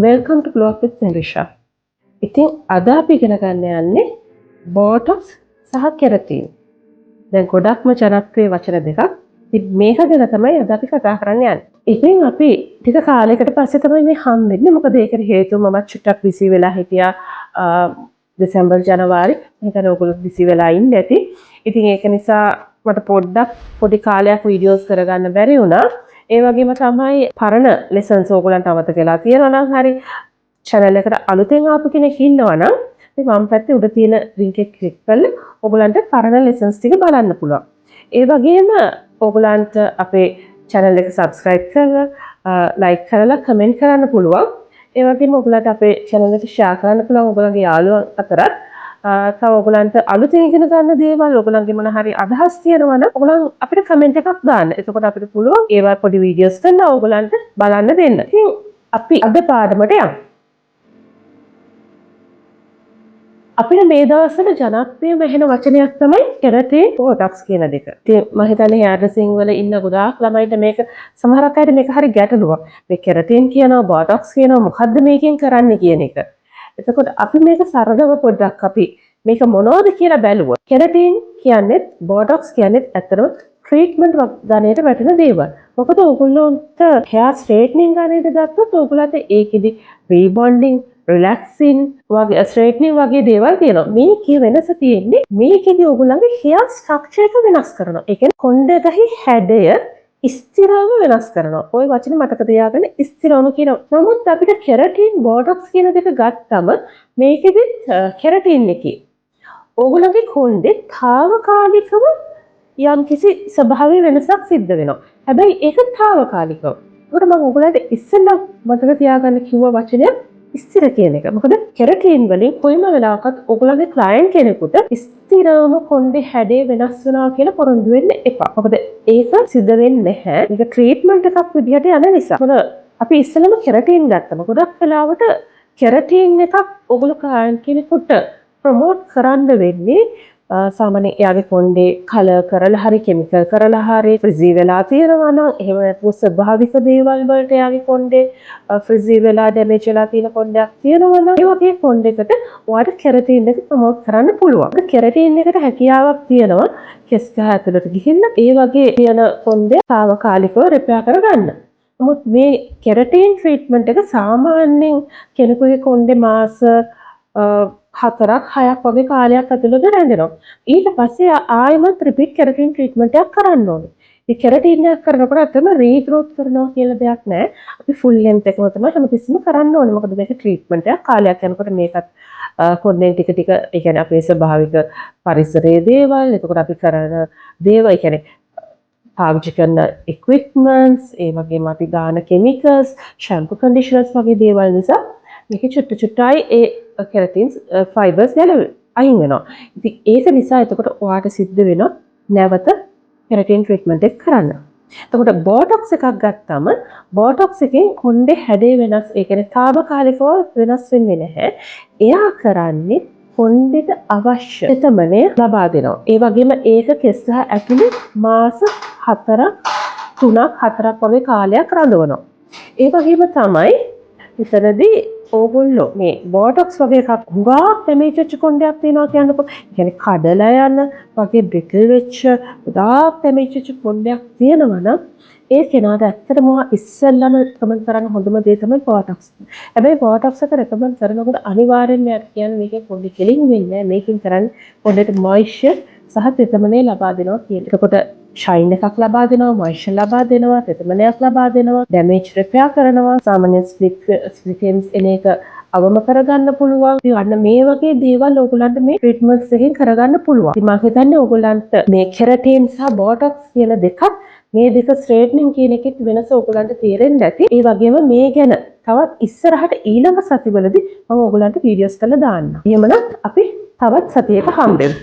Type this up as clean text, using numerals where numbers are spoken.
Welcome to Glow Up with Narisha. ඉතින් අද අපි ඉගෙන ගන්න යන්නේ බෝටොක්ස් සහ කෙරටින්. දැන් ගොඩක්ම ජනප්‍රිය වචන දෙකක්. ඉතින් මේක ගැන තමයි අද අපි කතා කරන්න යන්නේ. ඉතින් අපි ටික කාලයකට පස්සේ තමයි මේ හම්බෙන්නේ. මොකද ඒකට හේතුව මම චුට්ටක් බිසි වෙලා හිටියා දෙසැම්බර් ජනවාරි. මේකන ඔයගොල්ලෝ බිසි වෙලා ඉන්න ඇති. ඉතින් ඒක නිසා මට පොඩි කාලයක් වීඩියෝස් කරගන්න බැරි වුණා. ඒ වගේම තමයි පරණ ලෙසන්ස් ඕගොල්ලන්ට අමතක වෙලා තියෙනවා නම් හරි channel එකට අලුතෙන් ආපු කෙනෙක් ඉන්නවා නම් මේ වම් පැත්තේ උඩ තියෙන link එක click කරලා ඕගොල්ලන්ට පරණ lessons ටික බලන්න පුළුවන්. ඒ වගේම ඕගොල්ලන්ට අපේ channel එක subscribe කරලා like කරලා comment කරන්න පුළුවන්. ඒ වගේම ඕගොල්ලන්ට අපේ channel එක share කරන්න පුළුවන් ඕගොල්ලන්ගේ යාළුවෝ අතරත්. තව ඔයගලන්ට අලුතෙන් ඉගෙන ගන්න දේවල් ඔයගලන්ගේ මොන හරි අදහස් තියෙනවා නම් ඔයගලන් අපිට කමෙන්ට් එකක් දාන්න. එතකොට අපිට පුළුවන් ඒවා පොඩි වීඩියෝස් කරලා ඔයගලන්ට බලන්න දෙන්න. ඉතින් අපි අද පාඩමට යමු. අපිට මේ දවස්වල ජනප්‍රියම වෙන වචනයක් තමයි කෙරටින් බෝටොක්ස් කියන දෙක. ඉතින් මම හිතන්නේ හේර් ඩ්‍රෙසින් වල ඉන්න ගොඩාක් ළමයින්ට මේක සමහරක් අයට මේක හරි ගැටලුවක්. මේ කෙරටින් කියනවා බෝටොක්ස් කියනවා මොකද්ද මේකෙන් කරන්නේ කියන එක. එතකොට අපි මේක සරලව පොඩ්ඩක් අපි මේක මොනවද කියලා බැලුවොත් කෙරටින් කියන්නේ බෝටොක්ස් කියන්නේ ඇත්තටම ට්‍රීට්මන්ට් ගණයට වැටෙන දේවල්. මොකද ඕගොල්ලොන්ට hair straightening ගණයට ගත්තොත් ඕගොල්ලන්ට ඒකෙදි rebonding, relaxing වගේ straightening වගේ දේවල් තියෙනවා. මේකේ වෙනස තියෙන්නේ මේකෙදි ඕගොල්ලන්ගේ hair structure එක වෙනස් කරනවා. ඒ කියන්නේ කොණ්ඩේ හැඩය ස්ථිරව වෙනස් කරනවා. ওই වචනේ මතක තියාගන්න ස්ථිරවම කියනවා. නමුත් අපිට කෙරටින් බෝටොක්ස් කියන දෙක ගත්තම මේකෙදි කෙරටින් එකේ ඕගොල්ලන්ගේ කොණ්ඩේ తాවකාලිකව යම්කිසි ස්වභාවය වෙනසක් සිද්ධ වෙනවා. හැබැයි ඒක తాවකාලිකව. ඒකට මම ඕගොල්ලන්ට ඉස්සෙල්ලා මතක තියාගන්න කිව්ව වචනය ස්ථිර කියන එක. මොකද කෙරටින් වලින් කොයිම වෙලාවකත් ඕගොල්ලන්ගේ ක්ලයන්ට් කෙනෙකුට ස්ථිරවම කොණ්ඩේ හැඩේ වෙනස් වෙනවා කියලා පොරොන්දු වෙන්න එපා. මොකද ඒක සිද්ධ වෙන්නේ නැහැ. මේක ට්‍රීට්මන්ට් එකක් විදිහට යන නිසා. මොකද අපි ඉස්සෙල්ලාම කෙරටින් ගත්තම ගොඩක් වෙලාවට කෙරටින් එකක් ඕගොල්ලෝ ක්ලයන්ට් කෙනෙකුට ප්‍රොමෝට් කරන්න වෙන්නේ සාමාන්‍යයෙන් එයාගේ කොණ්ඩේ කලර් කරලා හරි කෙමිකල් කරලා හරි ෆ්‍රිසි වෙලා තියෙනවා නම් එහෙම නැත්නම් ස්වභාවික දේවල් වලට එයාගේ කොණ්ඩේ ෆ්‍රිසි වෙලා ඩැමේජ් වෙලා තියෙන කොණ්ඩයක් තියෙනවා නම් ඒ වගේ කොණ්ඩයකට ඔයාලට කෙරටින් එක ප්‍රොමෝට් කරන්න පුළුවන්. කෙරටින් එකට හැකියාවක් තියෙනවා කෙස් ගහ ඇතුළට ගිහිල්ලා ඒ වගේ තියෙන කොණ්ඩේ తాවකාලිකව රිපෙයාර් කරගන්න. නමුත් මේ කෙරටින් ට්‍රීට්මන්ට් එක සාමාන්‍යයෙන් කෙනෙකුගේ කොණ්ඩේ මාස 4-6ක් වගේ කාලයක් ඇතුළත රැඳෙනවා. ඊට පස්සේ ආයෙමත් රිපීට් කෙරටින් ට්‍රීට්මන්ට් එකක් කරන්න ඕනේ. මේ කෙරටින් එක කරනකොට අතම රීග්‍රෝත් කරනවා කියලා දෙයක් නැහැ. අපි ෆුල් ලෙන්ත් එකම තමයි හැමතිස්සෙම කරන්න ඕනේ. මොකද මේක ට්‍රීට්මන්ට් එකක් කාලයක් යනකොට මේකත් කොණ්ඩෙන් ටික ටික ඒ කියන්නේ අපේ ස්වභාවික පරිසරයේ දේවල්, එතකොට අපි කරන දේවල්, ඒ කියන්නේ පාවිච්චි කරන equipments, ඒ වගේම අපි ගාන chemicals, shampoo conditioners වගේ දේවල් නිසා මේක චුට්ටයි ඒ කෙරටින්ස් ෆයිබර්ස් අයින් වෙනවා. ඉතින් ඒක නිසා එතකොට ඔයාට සිද්ධ වෙනවා නැවත කෙරටින් ට්‍රීට්මන්ට් එක කරන්න. එතකොට බෝටොක්ස් එකක් ගත්තම බෝටොක්ස් එකෙන් කොණ්ඩේ හැඩේ වෙනස්, ඒ කියන්නේ తాවකාලිකව වෙනස් වෙන්නේ නැහැ. එයා කරන්නේ කොණ්ඩේට අවශ්‍ය තෙතමනය ලබා දෙනවා. ඒ වගේම ඒක කෙස් ගහ ඇතුලේ මාස 3-4ක් වගේ කාලයක් රඳවනවා. ඒ වගේම තමයි ඉතනදී ඕගොල්ලෝ මේ බෝටොක්ස් වගේ එකක් හුඟා ඩැමේජ් වෙච්ච කොණ්ඩයක් තියෙනවා කියන්නකො. ඒ කියන්නේ කඩලා යන වගේ බ්‍රිකල් වෙච්ච ගොඩාක් ඩැමේජ් වෙච්ච කොණ්ඩයක් තියෙනවා නම් ඒ කෙනාට ඇත්තටම ඉස්සෙල්ලාම රෙකමන්ඩ් කරන්න හොඳම දේ තමයි බෝටොක්ස්. හැබැයි බෝටොක්ස් එක රෙකමන්ඩ් කරනකොට අනිවාර්යෙන්ම යාට කියන්නේ මේකේ කොණ්ඩේ කෙලින් වෙන්නේ නැහැ. මේකෙන් කරන්නේ කොණ්ඩේට මොයිස්චර් සහ තෙතමනේ ලබා දෙනවා කියන එක. එතකොට ෂයින් එකක් ලබා දෙනවා, මොයිස්චර් ලබා දෙනවා, තෙතමනයක් ලබා දෙනවා, ඩැමේජ් රිපෙයාර් කරනවා, සාමාන්‍ය ස්ප්ලිට්ස් එන එක අවම කරගන්න පුළුවන්. ඉතින් අන්න මේ වගේ දේවල් ඕගොල්ලන්ට මේ ට්‍රීට්මන්ට්ස් එකෙන් කරගන්න පුළුවන්. ඉතින් මම හිතන්නේ ඕගොල්ලන්ට මේ කෙරටින් සහ බෝටොක්ස් කියන දෙකක් මේ දෙක ස්ට්‍රේට්නින් කියන එකෙත් වෙනස ඕගොල්ලන්ට තේරෙන්න ඇති. ඒ වගේම මේ ගැන තවත් ඉස්සරහට ඊළඟ සතිවලදී මම ඕගොල්ලන්ට වීඩියෝස් කරලා දාන්නම්. එහෙමනම් අපි තවත් සතියක හම්බෙමු.